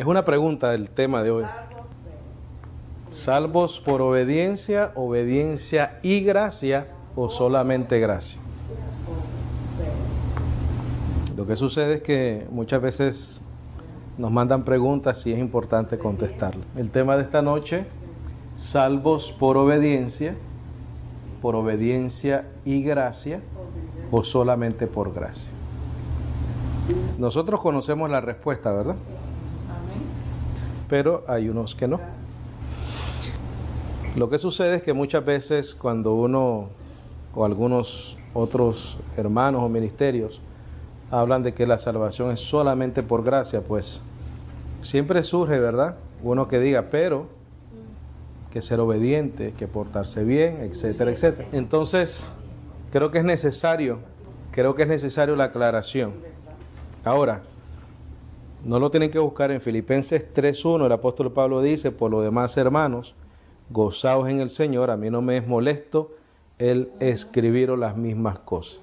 Es una pregunta del tema de hoy. ¿Salvos por obediencia, obediencia y gracia o solamente gracia? Lo que sucede es que muchas veces nos mandan preguntas y es importante contestarlas. El tema de esta noche, salvos por obediencia y gracia o solamente por gracia. Nosotros conocemos la respuesta, ¿verdad? Pero hay unos que no. Lo que sucede es que muchas veces cuando uno o algunos otros hermanos o ministerios hablan de que la salvación es solamente por gracia, pues siempre surge, ¿verdad? Uno que diga, pero que ser obediente, que portarse bien, etcétera, etcétera. Entonces, creo que es necesario la aclaración. Ahora, no lo tienen que buscar en Filipenses 3:1, el apóstol Pablo dice, por lo demás, hermanos, gozaos en el Señor, a mí no me es molesto el escribiros las mismas cosas.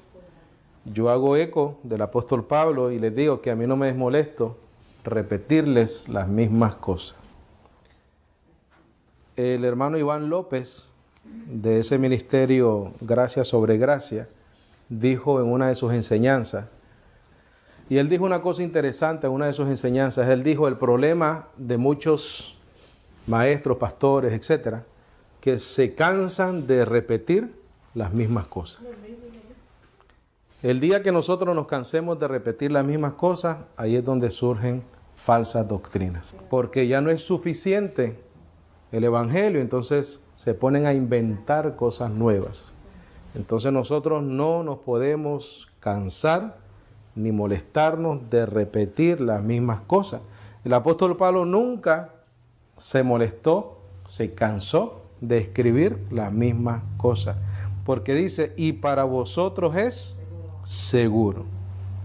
Yo hago eco del apóstol Pablo y les digo que a mí no me es molesto repetirles las mismas cosas. El hermano Iván López, de ese ministerio Gracia sobre Gracia, dijo en una de sus enseñanzas, y él dijo una cosa interesante en una de sus enseñanzas. Él dijo, el problema de muchos maestros, pastores, etcétera, que se cansan de repetir las mismas cosas. El día que nosotros nos cansemos de repetir las mismas cosas, ahí es donde surgen falsas doctrinas. Porque ya no es suficiente el Evangelio, entonces se ponen a inventar cosas nuevas. Entonces nosotros no nos podemos cansar ni molestarnos de repetir las mismas cosas. El apóstol Pablo nunca se molestó, se cansó de escribir las mismas cosas, porque dice, y para vosotros es seguro.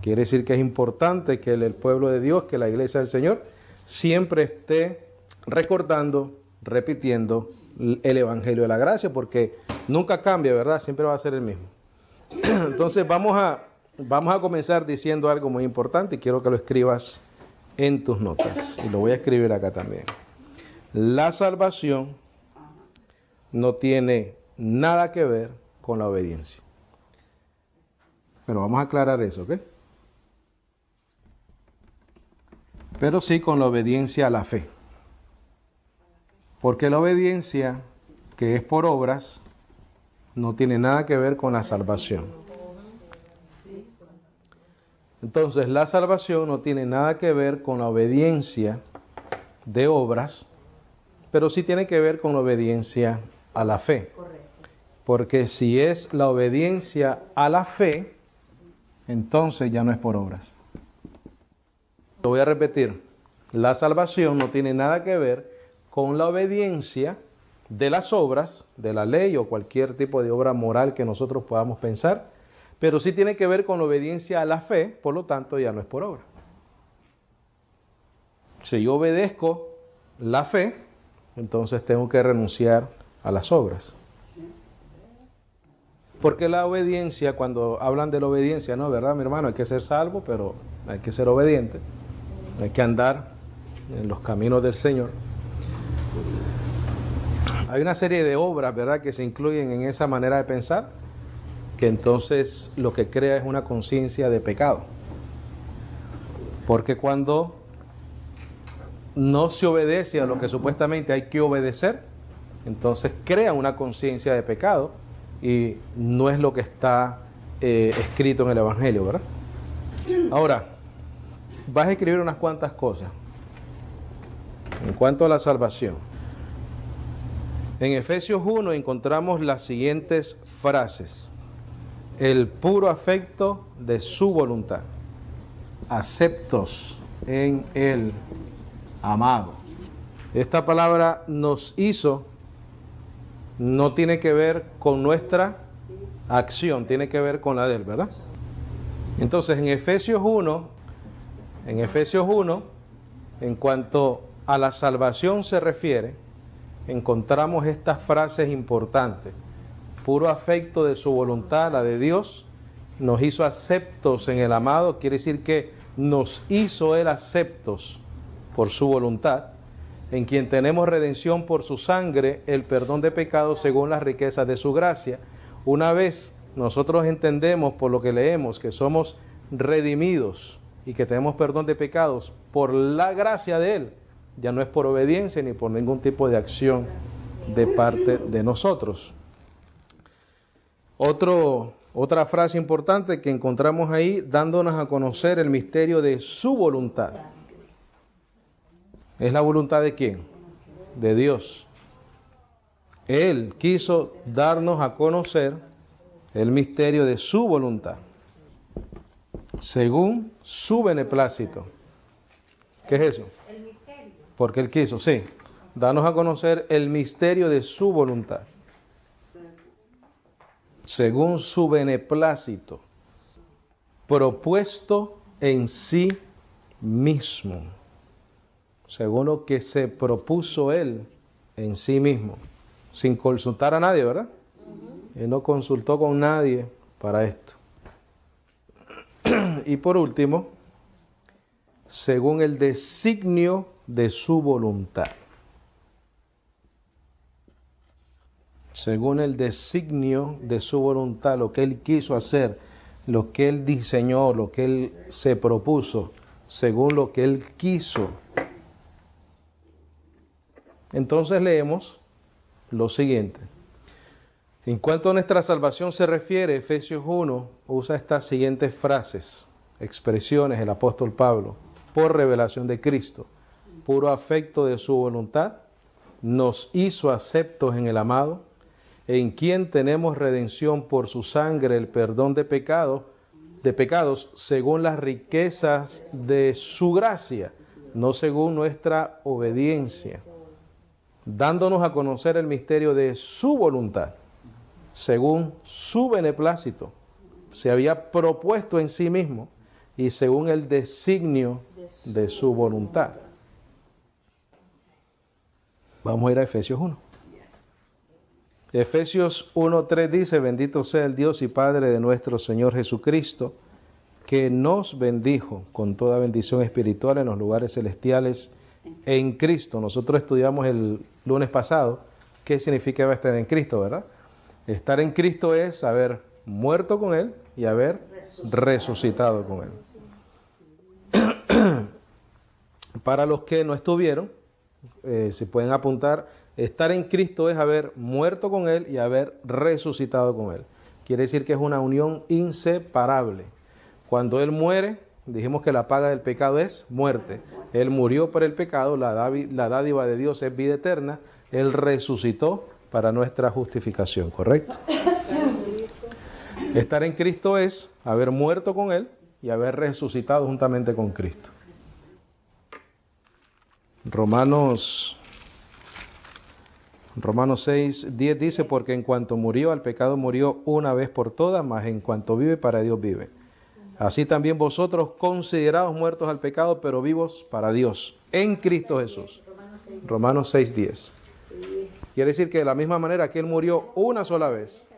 Quiere decir que es importante que el pueblo de Dios, que la iglesia del Señor, siempre esté recordando, repitiendo el Evangelio de la Gracia, porque nunca cambia, ¿verdad? Siempre va a ser el mismo. Entonces vamos a comenzar diciendo algo muy importante y quiero que lo escribas en tus notas. Y lo voy a escribir acá también. La salvación no tiene nada que ver con la obediencia. Pero vamos a aclarar eso, ¿ok? Pero sí con la obediencia a la fe. Porque la obediencia, que es por obras, no tiene nada que ver con la salvación. Entonces, la salvación no tiene nada que ver con la obediencia de obras, pero sí tiene que ver con la obediencia a la fe. Porque si es la obediencia a la fe, entonces ya no es por obras. Lo voy a repetir. La salvación no tiene nada que ver con la obediencia de las obras, de la ley o cualquier tipo de obra moral que nosotros podamos pensar, pero sí tiene que ver con la obediencia a la fe, por lo tanto ya no es por obra. Si yo obedezco la fe, entonces tengo que renunciar a las obras. Porque la obediencia, cuando hablan de la obediencia, no, ¿verdad, mi hermano? Hay que ser salvo, pero hay que ser obediente. Hay que andar en los caminos del Señor. Hay una serie de obras, ¿verdad?, que se incluyen en esa manera de pensar, que entonces lo que crea es una conciencia de pecado. Porque cuando no se obedece a lo que supuestamente hay que obedecer, entonces crea una conciencia de pecado y no es lo que está escrito en el Evangelio, ¿verdad? Ahora, vas a escribir unas cuantas cosas en cuanto a la salvación. En Efesios 1 encontramos las siguientes frases: el puro afecto de su voluntad, aceptos en el amado. Esta palabra nos hizo no tiene que ver con nuestra acción, tiene que ver con la de él, ¿verdad? Entonces en Efesios 1, en cuanto a la salvación se refiere, encontramos estas frases importantes: puro afecto de su voluntad, la de Dios, nos hizo aceptos en el amado. Quiere decir que nos hizo él aceptos por su voluntad, en quien tenemos redención por su sangre, el perdón de pecados según las riquezas de su gracia. Una vez nosotros entendemos por lo que leemos que somos redimidos y que tenemos perdón de pecados por la gracia de Él, ya no es por obediencia ni por ningún tipo de acción de parte de nosotros. Otra frase importante que encontramos ahí, dándonos a conocer el misterio de su voluntad. ¿Es la voluntad de quién? De Dios. Él quiso darnos a conocer el misterio de su voluntad, según su beneplácito. ¿Qué es eso? El misterio. Porque Él quiso, sí, darnos a conocer el misterio de su voluntad, según su beneplácito, propuesto en sí mismo, según lo que se propuso Él en sí mismo, sin consultar a nadie, ¿verdad? Él no consultó con nadie para esto. Y por último, según el designio de su voluntad. Según el designio de su voluntad, lo que Él quiso hacer, lo que Él diseñó, lo que Él se propuso, según lo que Él quiso. Entonces leemos lo siguiente. En cuanto a nuestra salvación se refiere, Efesios 1 usa estas siguientes frases, expresiones, el apóstol Pablo: por revelación de Cristo, puro afecto de su voluntad, nos hizo aceptos en el amado, en quien tenemos redención por su sangre, el perdón de pecados, según las riquezas de su gracia, no según nuestra obediencia, dándonos a conocer el misterio de su voluntad, según su beneplácito, se había propuesto en sí mismo y según el designio de su voluntad. Vamos a ir a Efesios 1. Efesios 1:3 dice: bendito sea el Dios y Padre de nuestro Señor Jesucristo, que nos bendijo con toda bendición espiritual en los lugares celestiales en Cristo. Nosotros estudiamos el lunes pasado qué significa estar en Cristo, ¿verdad? Estar en Cristo es haber muerto con Él y haber resucitado con Él. Para los que no estuvieron, se pueden apuntar: estar en Cristo es haber muerto con Él y haber resucitado con Él. Quiere decir que es una unión inseparable. Cuando Él muere, dijimos que la paga del pecado es muerte. Él murió por el pecado, la dádiva de Dios es vida eterna. Él resucitó para nuestra justificación, ¿correcto? Estar en Cristo es haber muerto con Él y haber resucitado juntamente con Cristo. Romanos 6:10 dice: porque en cuanto murió al pecado, murió una vez por todas, mas en cuanto vive, para Dios vive. Así también vosotros, considerados muertos al pecado, pero vivos para Dios, en Cristo Jesús. Romanos 6:10. Quiere decir que de la misma manera que Él murió una sola vez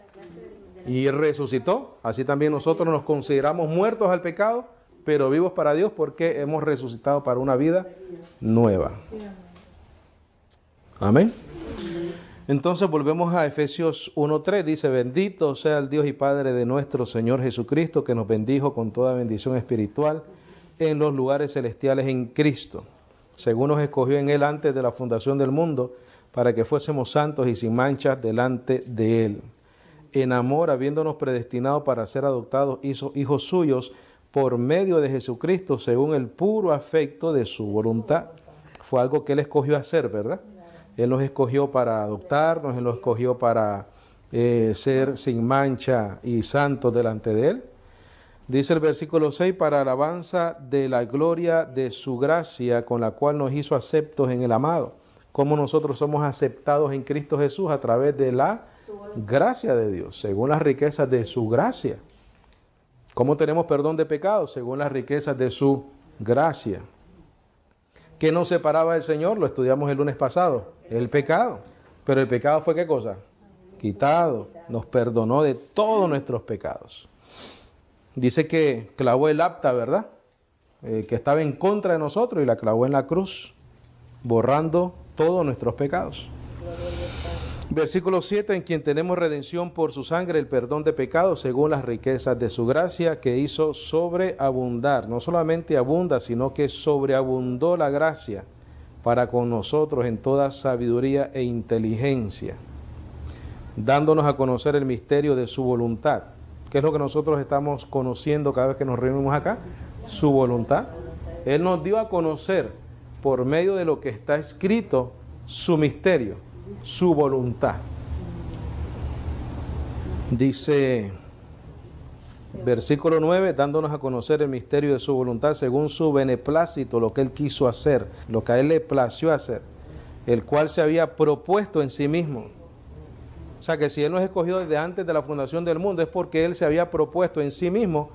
y resucitó, así también nosotros nos consideramos muertos al pecado, pero vivos para Dios, porque hemos resucitado para una vida nueva. Amén. Entonces volvemos a Efesios 1:3, dice: bendito sea el Dios y Padre de nuestro Señor Jesucristo, que nos bendijo con toda bendición espiritual en los lugares celestiales en Cristo, según nos escogió en Él antes de la fundación del mundo, para que fuésemos santos y sin manchas delante de Él. En amor, habiéndonos predestinado para ser adoptados hijos suyos por medio de Jesucristo, según el puro afecto de su voluntad. Fue algo que Él escogió hacer, ¿verdad? Él nos escogió para adoptarnos, Él nos escogió para ser sin mancha y santos delante de Él. Dice el versículo 6: para alabanza de la gloria de su gracia, con la cual nos hizo aceptos en el amado. Como nosotros somos aceptados en Cristo Jesús a través de la gracia de Dios, según las riquezas de su gracia. ¿Cómo tenemos perdón de pecados? Según las riquezas de su gracia. ¿Qué nos separaba del Señor? Lo estudiamos el lunes pasado. El pecado. Pero el pecado fue ¿qué cosa? Quitado. Nos perdonó de todos nuestros pecados. Dice que clavó el acta, ¿verdad? que estaba en contra de nosotros y la clavó en la cruz, borrando todos nuestros pecados. Versículo 7, en quien tenemos redención por su sangre, el perdón de pecados, según las riquezas de su gracia, que hizo sobreabundar. No solamente abunda, sino que sobreabundó la gracia para con nosotros en toda sabiduría e inteligencia, dándonos a conocer el misterio de su voluntad. ¿Qué es lo que nosotros estamos conociendo cada vez que nos reunimos acá? Su voluntad. Él nos dio a conocer, por medio de lo que está escrito, su misterio, su voluntad. Dice, versículo 9, dándonos a conocer el misterio de su voluntad según su beneplácito, lo que Él quiso hacer, lo que a Él le plació hacer, el cual se había propuesto en sí mismo. O sea que si Él nos escogió desde antes de la fundación del mundo, es porque Él se había propuesto en sí mismo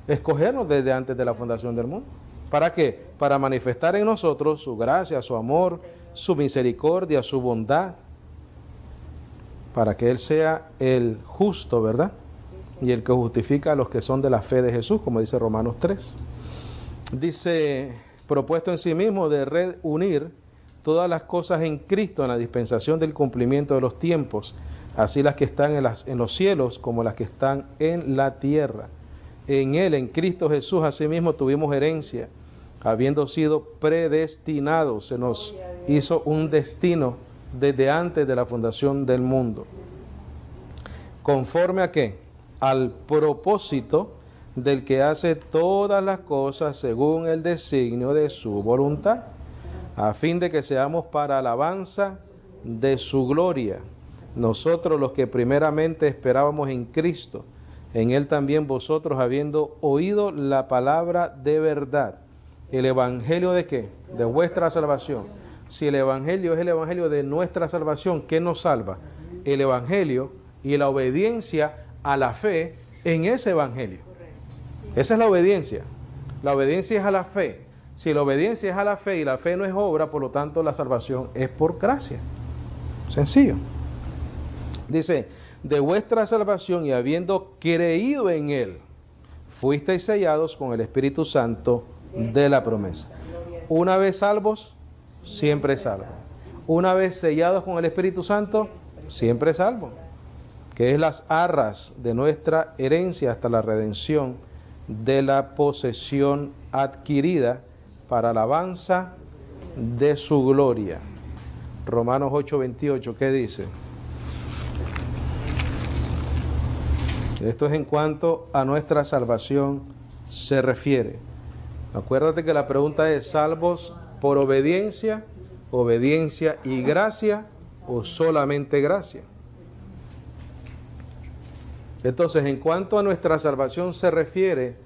escogernos desde antes de la fundación del mundo. ¿Para qué? Para manifestar en nosotros su gracia, su amor, su misericordia, su bondad, para que Él sea el justo, ¿verdad? Y el que justifica a los que son de la fe de Jesús, como dice Romanos 3. Dice, propuesto en sí mismo de reunir todas las cosas en Cristo en la dispensación del cumplimiento de los tiempos, así las que están en los cielos como las que están en la tierra. En Él, en Cristo Jesús, asimismo tuvimos herencia, habiendo sido predestinados, se nos hizo un destino desde antes de la fundación del mundo. ¿Conforme a qué? Al propósito del que hace todas las cosas según el designio de su voluntad, a fin de que seamos para alabanza de su gloria. Nosotros los que primeramente esperábamos en Cristo, en Él también vosotros, habiendo oído la palabra de verdad. ¿El evangelio de qué? De vuestra salvación. Si el evangelio es el evangelio de nuestra salvación, ¿qué nos salva? El evangelio y la obediencia a la fe en ese evangelio. Esa es la obediencia. La obediencia es a la fe. Si la obediencia es a la fe y la fe no es obra, por lo tanto la salvación es por gracia. Sencillo. Dice, de vuestra salvación y habiendo creído en Él, fuisteis sellados con el Espíritu Santo de la promesa. Una vez salvos, siempre salvos. Una vez sellados con el Espíritu Santo, siempre salvos. Que es las arras de nuestra herencia hasta la redención de la posesión adquirida para alabanza de su gloria. Romanos 8:28, ¿qué dice? Esto es en cuanto a nuestra salvación se refiere. Acuérdate que la pregunta es, ¿salvos por obediencia, obediencia y gracia o solamente gracia? Entonces, en cuanto a nuestra salvación se refiere,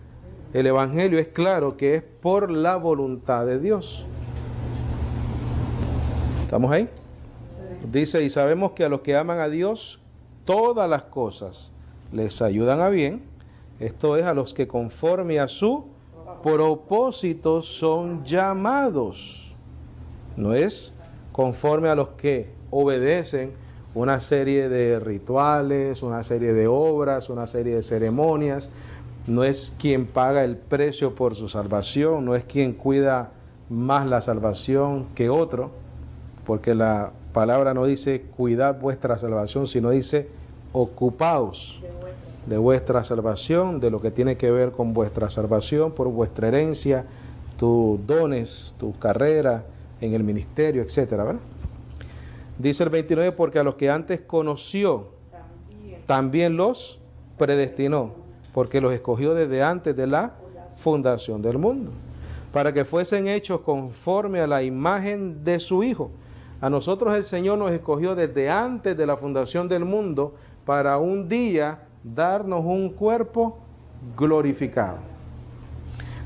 el Evangelio es claro que es por la voluntad de Dios. ¿Estamos ahí? Dice, y sabemos que a los que aman a Dios, todas las cosas les ayudan a bien. Esto es, a los que conforme a su propósito son llamados. No es conforme a los que obedecen una serie de rituales, una serie de obras, una serie de ceremonias. No es quien paga el precio por su salvación, no es quien cuida más la salvación que otro, porque la palabra no dice cuidad vuestra salvación, sino dice ocupaos de vuestra salvación, de lo que tiene que ver con vuestra salvación, por vuestra herencia, tus dones, tu carrera en el ministerio, etcétera, ¿verdad? Dice el 29, porque a los que antes conoció, también los predestinó, porque los escogió desde antes de la fundación del mundo, para que fuesen hechos conforme a la imagen de su Hijo. A nosotros el Señor nos escogió desde antes de la fundación del mundo para un día darnos un cuerpo glorificado.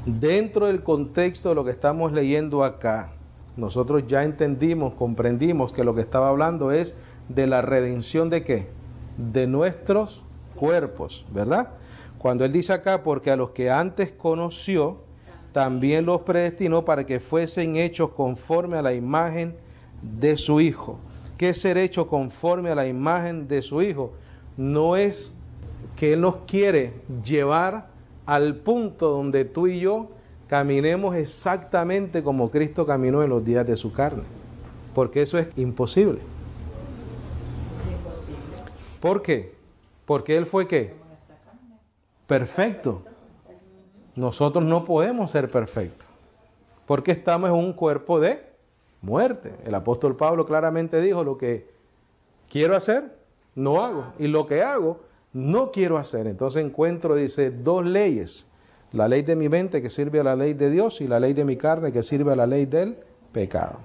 Dentro del contexto de lo que estamos leyendo acá, nosotros ya entendimos, comprendimos que lo que estaba hablando es de la redención de ¿qué? De nuestros cuerpos, ¿verdad? Cuando él dice acá, porque a los que antes conoció, también los predestinó para que fuesen hechos conforme a la imagen de su Hijo. ¿Qué es ser hecho conforme a la imagen de su Hijo? No es que Él nos quiere llevar al punto donde tú y yo caminemos exactamente como Cristo caminó en los días de su carne, porque eso es imposible. ¿Por qué? Porque Él fue ¿qué? Perfecto. Nosotros no podemos ser perfectos, porque estamos en un cuerpo de muerte. El apóstol Pablo claramente dijo: lo que quiero hacer, no hago, y lo que hago, no quiero hacer. Entonces encuentro, dice, dos leyes: la ley de mi mente, que sirve a la ley de Dios, y la ley de mi carne, que sirve a la ley del pecado.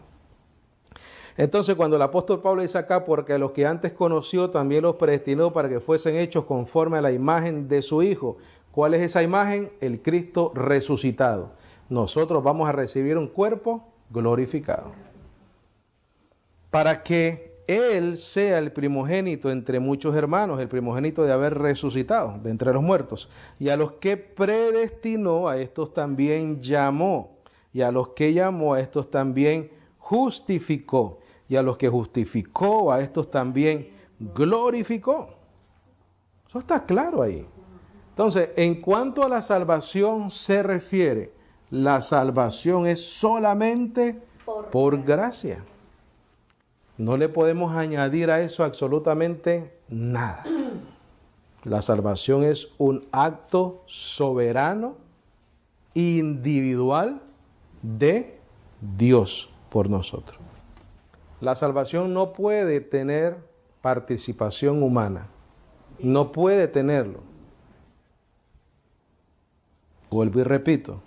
Entonces, cuando el apóstol Pablo dice acá: porque a los que antes conoció también los predestinó para que fuesen hechos conforme a la imagen de su Hijo. ¿Cuál es esa imagen? El Cristo resucitado. Nosotros vamos a recibir un cuerpo glorificado, para que Él sea el primogénito entre muchos hermanos, el primogénito de haber resucitado de entre los muertos. Y a los que predestinó, a estos también llamó. Y a los que llamó, a estos también justificó. Y a los que justificó, a estos también glorificó. Eso está claro ahí. Entonces, en cuanto a la salvación se refiere, la salvación es solamente por gracia. No le podemos añadir a eso absolutamente nada. La salvación es un acto soberano, individual de Dios por nosotros. La salvación no puede tener participación humana. No puede tenerlo. Vuelvo y repito.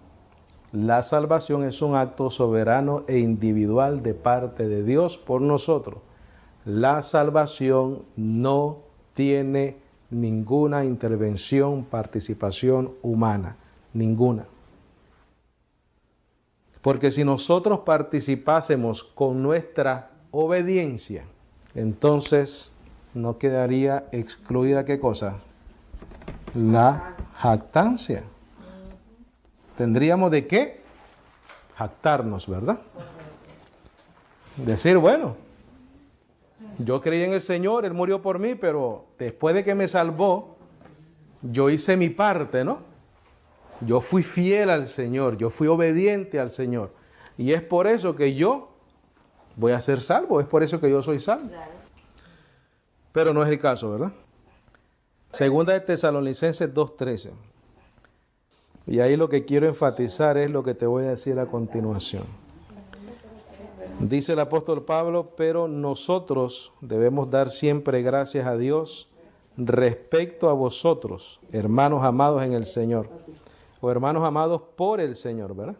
La salvación es un acto soberano e individual de parte de Dios por nosotros. La salvación no tiene ninguna intervención, participación humana. Ninguna. Porque si nosotros participásemos con nuestra obediencia, entonces no quedaría excluida ¿qué cosa? La jactancia. Tendríamos de qué jactarnos, ¿verdad? Decir, bueno, yo creí en el Señor, Él murió por mí, pero después de que me salvó, yo hice mi parte, ¿no? Yo fui fiel al Señor, yo fui obediente al Señor. Y es por eso que yo voy a ser salvo, es por eso que yo soy salvo. Pero no es el caso, ¿verdad? Segunda de Tesalonicenses 2:13. Y ahí lo que quiero enfatizar es lo que te voy a decir a continuación. Dice el apóstol Pablo: pero nosotros debemos dar siempre gracias a Dios respecto a vosotros, hermanos amados en el Señor. O hermanos amados por el Señor, ¿verdad?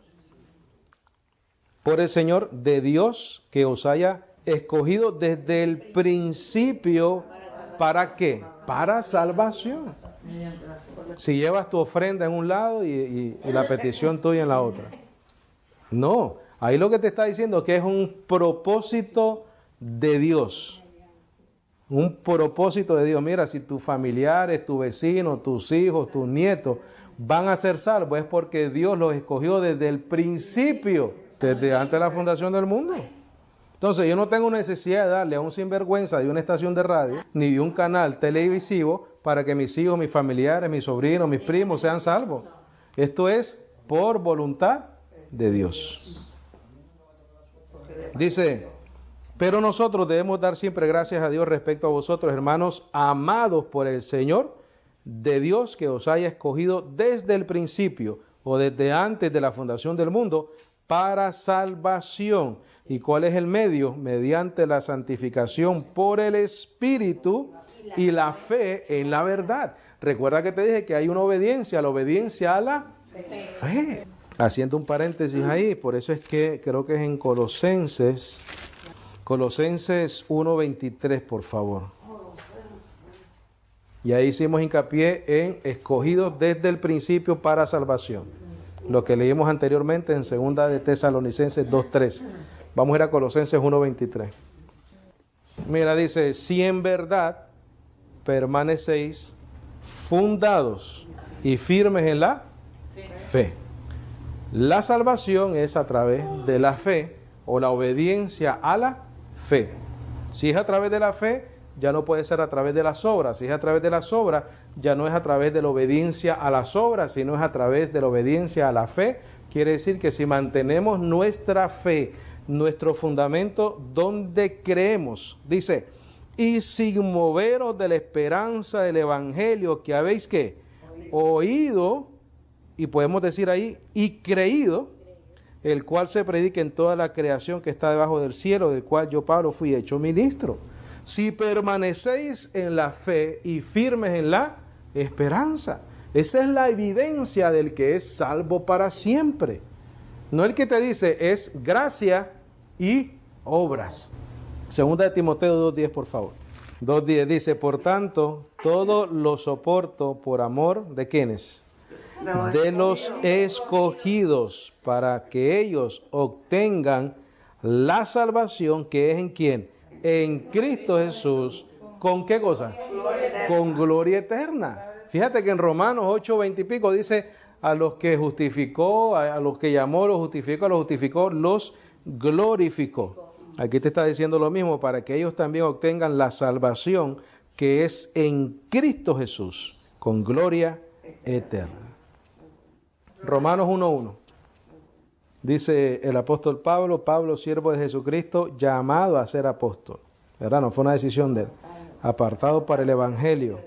Por el Señor de Dios, que os haya escogido desde el principio. ¿Para qué? Para salvación. Si llevas tu ofrenda en un lado y la petición tuya en la otra. No, ahí lo que te está diciendo es que es un propósito de Dios. Un propósito de Dios. Mira, si tus familiares, tu vecino, tus hijos, tus nietos van a ser salvos, es porque Dios los escogió desde el principio, desde antes de la fundación del mundo. Entonces yo no tengo necesidad de darle a un sinvergüenza de una estación de radio, ni de un canal televisivo, para que mis hijos, mis familiares, mis sobrinos, mis primos sean salvos. Esto es por voluntad de Dios. Dice: pero nosotros debemos dar siempre gracias a Dios respecto a vosotros, hermanos amados por el Señor, de Dios que os haya escogido desde el principio o desde antes de la fundación del mundo para salvación. ¿Y cuál es el medio? Mediante la santificación por el Espíritu y la fe en la verdad. Recuerda que te dije que hay una obediencia, la obediencia a la fe. Haciendo un paréntesis ahí, por eso es que creo que es en Colosenses 1:23, por favor. Y ahí hicimos hincapié en escogidos desde el principio para salvación. Lo que leímos anteriormente en segunda de Tesalonicenses 2:3. Vamos a ir a Colosenses 1:23. Mira, dice: si en verdad permanecéis fundados y firmes en la fe. La salvación es a través de la fe o la obediencia a la fe. Si es a través de la fe, ya no puede ser a través de las obras. Si es a través de las obras, ya no es a través de la obediencia a las obras, sino es a través de la obediencia a la fe Quiere decir que si mantenemos nuestra fe, nuestro fundamento, donde creemos, dice, y sin moveros de la esperanza del evangelio que habéis ¿qué? Oído, y podemos decir ahí, y creído, el cual se predica en toda la creación que está debajo del cielo, del cual yo, Pablo, fui hecho ministro. Si permanecéis en la fe y firmes en la esperanza. Esa es la evidencia del que es salvo para siempre. No el que te dice, es gracia y obras. Segunda de Timoteo 2:10, por favor. 2:10 dice, por tanto, todo lo soporto por amor de ¿quiénes? De los escogidos, para que ellos obtengan la salvación que es ¿en quién? En Cristo Jesús. ¿Con qué cosa? Con gloria eterna. Fíjate que en Romanos 8:20 y pico dice, a los que justificó, a los que llamó, los justificó, los glorificó. Aquí te está diciendo lo mismo, para que ellos también obtengan la salvación que es en Cristo Jesús, con gloria eterna. Romanos 1:1. Dice el apóstol Pablo, siervo de Jesucristo, llamado a ser apóstol. ¿Verdad? No fue una decisión de él. Apartado para el evangelio,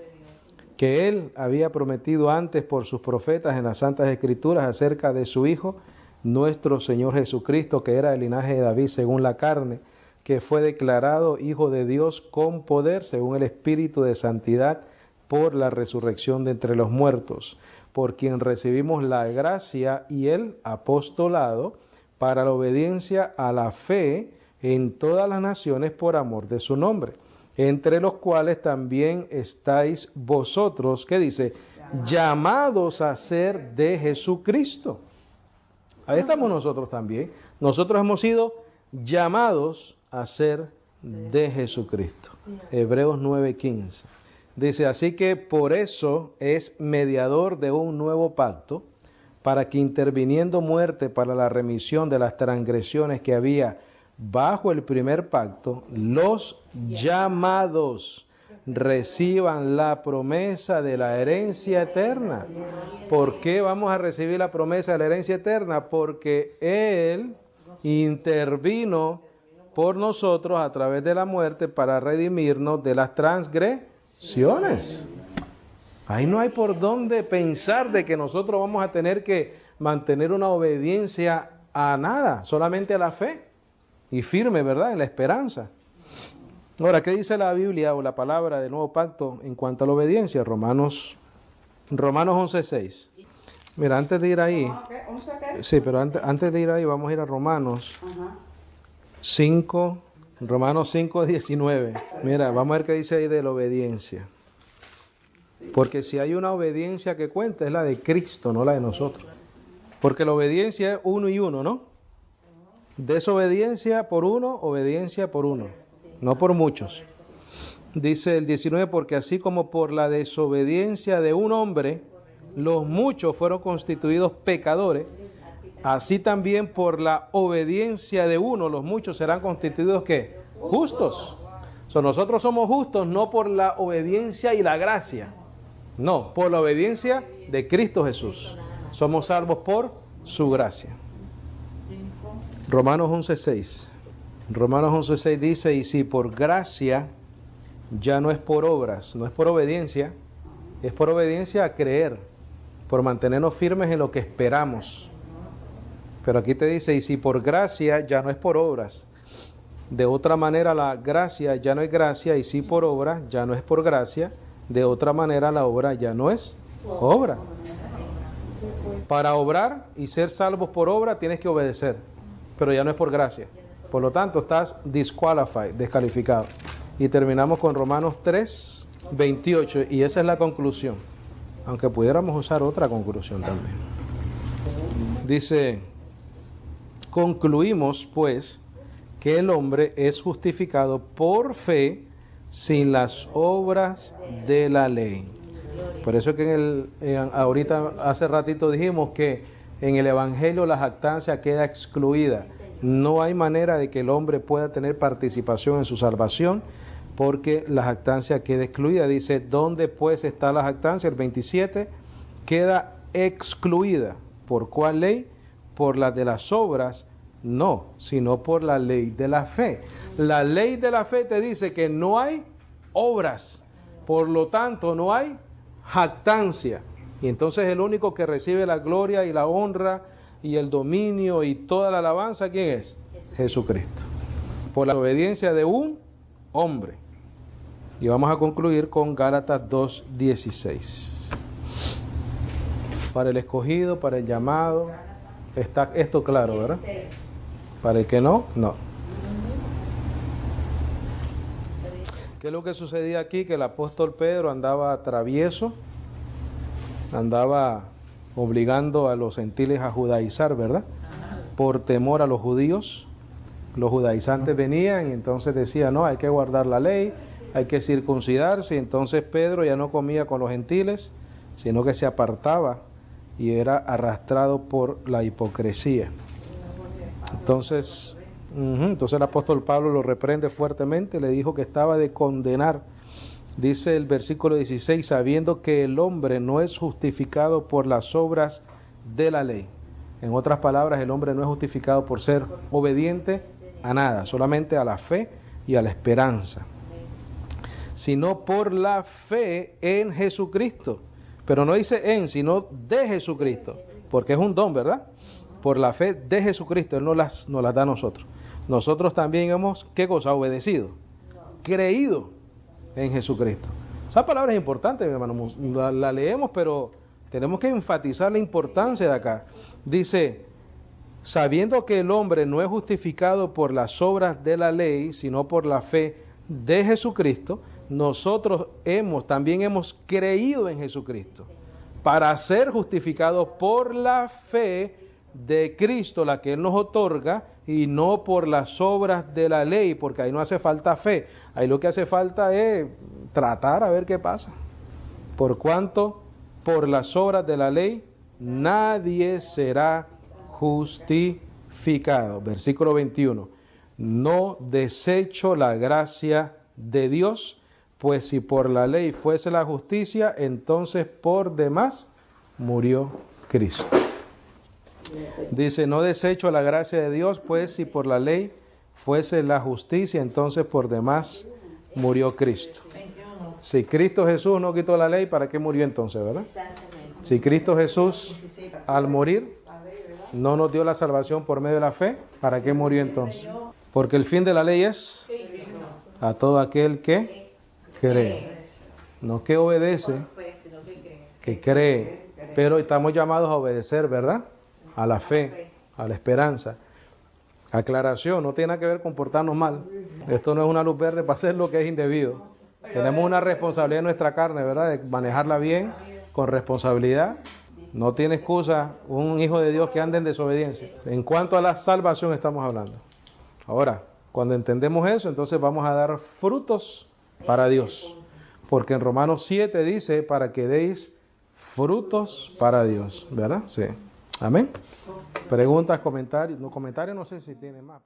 que él había prometido antes por sus profetas en las Santas Escrituras acerca de su Hijo, nuestro Señor Jesucristo, que era del linaje de David según la carne, que fue declarado Hijo de Dios con poder según el Espíritu de Santidad por la resurrección de entre los muertos, por quien recibimos la gracia y el apostolado para la obediencia a la fe en todas las naciones por amor de su nombre, entre los cuales también estáis vosotros, ¿qué dice? Llamados a ser de Jesucristo. Ahí estamos nosotros también. Nosotros hemos sido llamados a ser de Jesucristo. Hebreos 9:15. Dice, así que por eso es mediador de un nuevo pacto, para que interviniendo muerte para la remisión de las transgresiones que había bajo el primer pacto, los llamados reciban la promesa de la herencia eterna. ¿Por qué vamos a recibir la promesa de la herencia eterna? Porque Él intervino por nosotros a través de la muerte para redimirnos de las transgresiones. Ahí no hay por dónde pensar de que nosotros vamos a tener que mantener una obediencia a nada, solamente a la fe. Y firme, ¿verdad?, en la esperanza. Ahora, ¿qué dice la Biblia o la palabra del nuevo pacto en cuanto a la obediencia? Romanos 11:6. Mira, antes de ir ahí, sí, pero antes de ir ahí vamos a ir a Romanos 5, Romanos 5:19. Mira, vamos a ver qué dice ahí de la obediencia. Porque si hay una obediencia que cuenta es la de Cristo, no la de nosotros. Porque la obediencia es uno y uno, ¿no? Desobediencia por uno, obediencia por uno, no por muchos. Dice el 19, porque así como por la desobediencia de un hombre, los muchos fueron constituidos pecadores, así también por la obediencia de uno, los muchos serán constituidos ¿qué? Justos. Nosotros somos justos no por la obediencia y la gracia, no, por la obediencia de Cristo Jesús. Somos salvos por su gracia. Romanos 11:6. Romanos 11:6 dice, y si por gracia, ya no es por obras, no es por obediencia, es por obediencia a creer, por mantenernos firmes en lo que esperamos. Pero aquí te dice, y si por gracia, ya no es por obras. De otra manera la gracia ya no es gracia, y si por obra, ya no es por gracia. De otra manera la obra ya no es obra. Para obrar y ser salvos por obra tienes que obedecer, pero ya no es por gracia. Por lo tanto, estás descalificado. Y terminamos con Romanos 3:28, y esa es la conclusión. Aunque pudiéramos usar otra conclusión también. Dice, concluimos pues que el hombre es justificado por fe sin las obras de la ley. Por eso que ahorita hace ratito dijimos que en el Evangelio la jactancia queda excluida. No hay manera de que el hombre pueda tener participación en su salvación porque la jactancia queda excluida. Dice, ¿dónde pues está la jactancia? El 27, queda excluida. ¿Por cuál ley? por la de las obras, no, sino por la ley de la fe. La ley de la fe te dice que no hay obras, por lo tanto no hay jactancia. Y entonces el único que recibe la gloria y la honra y el dominio y toda la alabanza, ¿quién es? Jesucristo. Por la obediencia de un hombre. Y vamos a concluir con Gálatas 2:16. Para el escogido, para el llamado, está esto claro, ¿verdad? Para el que no, no. ¿Qué es lo que sucedía aquí? Que el apóstol Pedro andaba travieso, andaba obligando a los gentiles a judaizar, ¿verdad? Por temor a los judíos. Los judaizantes venían y entonces decían, no, hay que guardar la ley, hay que circuncidarse. Y entonces Pedro ya no comía con los gentiles, sino que se apartaba y era arrastrado por la hipocresía. Entonces el apóstol Pablo lo reprende fuertemente, le dijo que estaba de condenar. Dice el versículo 16, sabiendo que el hombre no es justificado por las obras de la ley. En otras palabras, el hombre no es justificado por ser obediente a nada, solamente a la fe y a la esperanza, sino por la fe en Jesucristo. Pero no dice en, sino de Jesucristo, porque es un don, ¿verdad? Por la fe de Jesucristo, Él nos las da a nosotros. Nosotros también hemos, ¿qué cosa? Obedecido, creído en Jesucristo. Esa palabra es importante, mi hermano. La leemos, pero tenemos que enfatizar la importancia de acá. Dice, sabiendo que el hombre no es justificado por las obras de la ley, sino por la fe de Jesucristo, nosotros también hemos creído en Jesucristo para ser justificados por la fe de Cristo, la que Él nos otorga, y no por las obras de la ley, porque ahí no hace falta fe. Ahí lo que hace falta es tratar a ver qué pasa. Por cuanto por las obras de la ley nadie será justificado. Versículo 21. No desecho la gracia de Dios, pues si por la ley fuese la justicia, entonces por demás murió Cristo. Dice, no desecho la gracia de Dios, pues si por la ley fuese la justicia, entonces por demás murió Cristo. Si Cristo Jesús no quitó la ley, ¿para qué murió entonces, verdad? Si Cristo Jesús al morir no nos dio la salvación por medio de la fe, ¿para qué murió entonces? Porque el fin de la ley es a todo aquel que cree, no que obedece, que cree. Pero estamos llamados a obedecer, ¿verdad? A la fe, a la esperanza. Aclaración, no tiene nada que ver con portarnos mal. Esto no es una luz verde para hacer lo que es indebido. Tenemos una responsabilidad en nuestra carne, ¿verdad? De manejarla bien, con responsabilidad. No tiene excusa un hijo de Dios que ande en desobediencia. En cuanto a la salvación estamos hablando. Ahora, cuando entendemos eso, entonces vamos a dar frutos para Dios. Porque en Romanos 7 dice, para que deis frutos para Dios, ¿verdad? Sí. Amén. Preguntas, comentarios. No sé si tiene más.